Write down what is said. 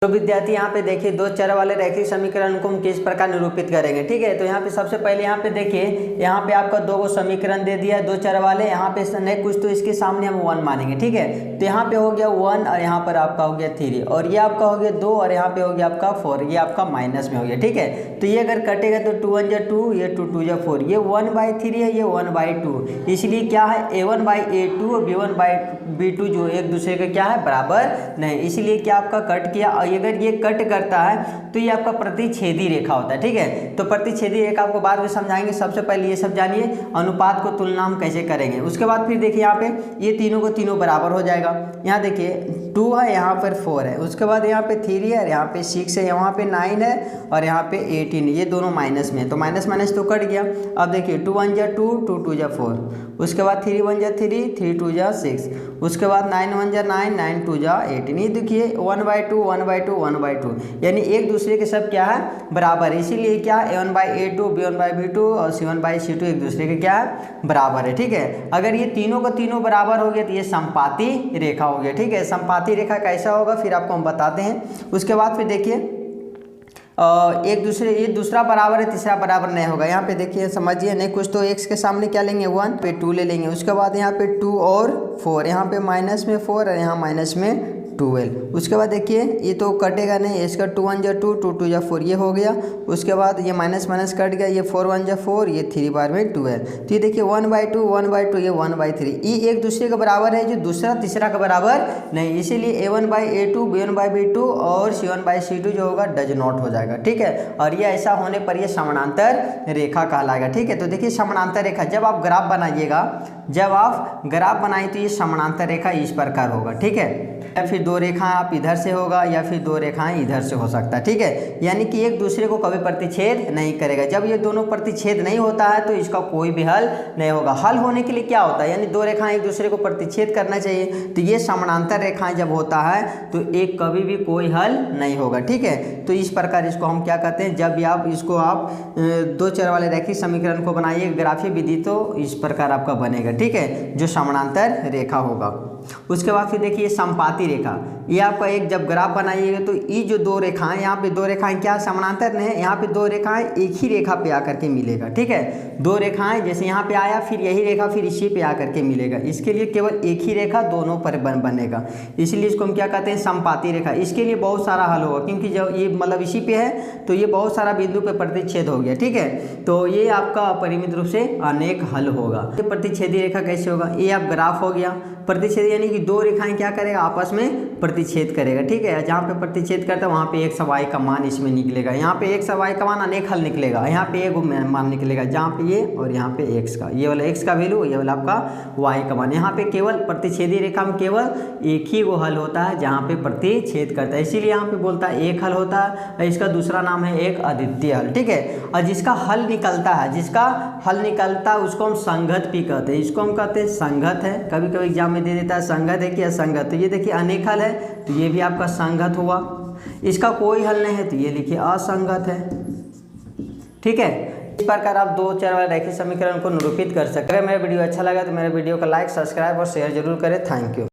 तो विद्यार्थी यहाँ पे देखिए दो चर वाले रैखिक समीकरण को हम किस प्रकार निरूपित करेंगे। ठीक है, तो यहाँ पे सबसे पहले यहाँ पे देखिए यहाँ पे आपका दो समीकरण दे दिया है दो चर वाले, यहाँ पे नहीं कुछ तो इसके सामने हम 1 मानेंगे। ठीक है, तो यहाँ पे हो गया 1 और यहाँ पर आपका हो गया 3 और ये आपका हो गया 2 और यहाँ पे हो गया आपका 4, ये आपका माइनस में हो गया। ठीक है, तो ये अगर कटेगा तो 2 1 जा 2, ये 2 2 जा 4, ये 1/3 है, ये 1/2, इसलिए क्या है a1/a2 और b1/b2 जो एक दूसरे के क्या है बराबर नहीं, इसलिए क्या आपका कट किया। और अगर ये कट करता है तो ये आपका प्रतिच्छेदी रेखा होता है। ठीक है, तो प्रतिच्छेदी रेखा आपको बाद में समझाएंगे, सबसे पहले ये सब जानिए अनुपात को तुलना हम कैसे करेंगे। उसके बाद फिर देखिए यहाँ पे ये तीनों को तीनों बराबर हो जाएगा। यहाँ देखिए 2 है, यहाँ पर 4 है, उसके बाद यहाँ पे 3 है, यहाँ पे 6 है, यहाँ पे 9 है और यहाँ पे 18 है, ये दोनों माइनस में है, तो माइनस माइनस तो कट गया। अब देखिए 2 1 जा 2, 2 2 जा 4, उसके बाद 3 1 जा 3, 3 2 जा 6, उसके बाद 9 1 जा 9, 9 2 जा 18। ये देखिए 1/2 1/2 1/2, यानी एक दूसरे के सब क्या है बराबर है, इसीलिए क्या a1/a2 b1/b2 और c1/c2 एक दूसरे के क्या है बराबर है। ठीक है, अगर ये तीनों का तीनों बराबर हो गया तो ये समपाती रेखा हो गया। ठीक है, समपाती रेखा कैसा होगा फिर आपको हम बताते हैं। उसके बाद फिर देखिए एक दूसरे, ये दूसरा बराबर है तीसरा बराबर नहीं होगा। यहाँ पे देखिए समझिए, नहीं कुछ तो x के सामने क्या लेंगे 1 पे 2 ले लेंगे, उसके बाद यहाँ पे 2 और 4, यहाँ पे माइनस में 4 और यहाँ माइनस में 12। उसके बाद देखिए ये तो कटेगा नहीं, इसका 2 1 जा 2, 2 2 जा 4, ये हो गया। उसके बाद ये माइनस माइनस कट गया, ये 4 1 जा 4, ये 3 बार में 12, तो ये देखिए 1/2 1/2, ये 1/3, ये एक दूसरे के बराबर है, जो दूसरा तीसरा का बराबर नहीं, इसीलिए a1/a2 b1/b2 और c1/c2 जो होगा डज नॉट हो जाएगा। ठीक है, और ये ऐसा होने पर ये समानांतर रेखा कहलाएगा। ठीक है, तो देखिए समानांतर रेखा जब आप ग्राफ बनाइएगा, जब आप ग्राफ बनाए तो ये समानांतर रेखा इस प्रकार होगा। ठीक है, या फिर दो रेखाएं आप इधर से होगा या फिर दो रेखाएं इधर से हो सकता है। ठीक है, यानी कि एक दूसरे को कभी प्रतिच्छेद नहीं करेगा। जब ये दोनों प्रतिच्छेद नहीं होता है तो इसका कोई भी हल नहीं होगा। हल होने के लिए क्या होता है, यानी दो रेखाएं एक दूसरे को प्रतिच्छेद करना चाहिए, तो ये समानांतर रेखाएं जब होता है तो एक कभी भी कोई हल नहीं होगा। ठीक है, तो इस प्रकार इसको हम क्या कहते हैं, जब भी आप इसको आप दो चर वाले रैखिक समीकरण को बनाइए ग्राफीय विधि तो इस प्रकार आपका बनेगा। ठीक है, जो समानांतर रेखा होगा। उसके बाद फिर देखिए समपाती रेखा, ये आपका एक जब ग्राफ बनाइएगा तो ये जो दो रेखाएं, यहाँ पे दो रेखाएं क्या समानांतर नहीं है, यहाँ पे दो रेखाएं एक ही रेखा पे आकर के मिलेगा। ठीक है, दो रेखाएं जैसे यहाँ पे आया फिर यही रेखा फिर इसी पे आकर के मिलेगा, इसके लिए केवल एक ही रेखा दोनों पर बनेगा, इसलिए इसको हम क्या कहते हैं समपाती रेखा। इसके लिए बहुत सारा हल होगा, क्योंकि जब ये मतलब इसी पे है तो ये बहुत सारा बिंदु पे प्रतिच्छेद हो गया। ठीक है, तो ये आपका अपरिमित रूप से अनेक हल होगा। प्रतिच्छेदी रेखा कैसे होगा, ये आप ग्राफ हो गया, प्रतिच्छेद यानी कि दो रेखाएं क्या करेगा आपस में प्रतिच्छेद करेगा। ठीक है, जहाँ पे प्रतिच्छेद करता है वहाँ पे x y का मान इसमें निकलेगा, यहाँ पे x y का मान अनेक हल निकलेगा, यहाँ पे एक मान निकलेगा, जहाँ पे ये और यहाँ पे x का, ये वाला x का वैल्यू, ये वाला आपका y का मान। यहाँ पे केवल प्रतिच्छेदी रेखा में केवल एक ही वो हल होता है जहाँ पे प्रतिच्छेद करता है, इसीलिए यहाँ पे बोलता है एक हल होता है, इसका दूसरा नाम है एक अद्वितीय हल। ठीक है, और जिसका हल निकलता है, जिसका हल निकलता है उसको हम संगत भी कहते हैं, इसको हम कहते हैं संगत है। कभी कभी एग्जाम में दे देता है संगत है कि असंगत, तो ये देखिए अनेक हल है तो ये भी आपका संगत हुआ, इसका कोई हल नहीं है तो ये लिखिए असंगत है। ठीक है, इस प्रकार आप दो चर वाले रैखिक समीकरण को निरूपित कर सकते हैं। अगर मेरा वीडियो अच्छा लगा तो मेरे वीडियो को लाइक सब्सक्राइब और शेयर जरूर करें। Thank you.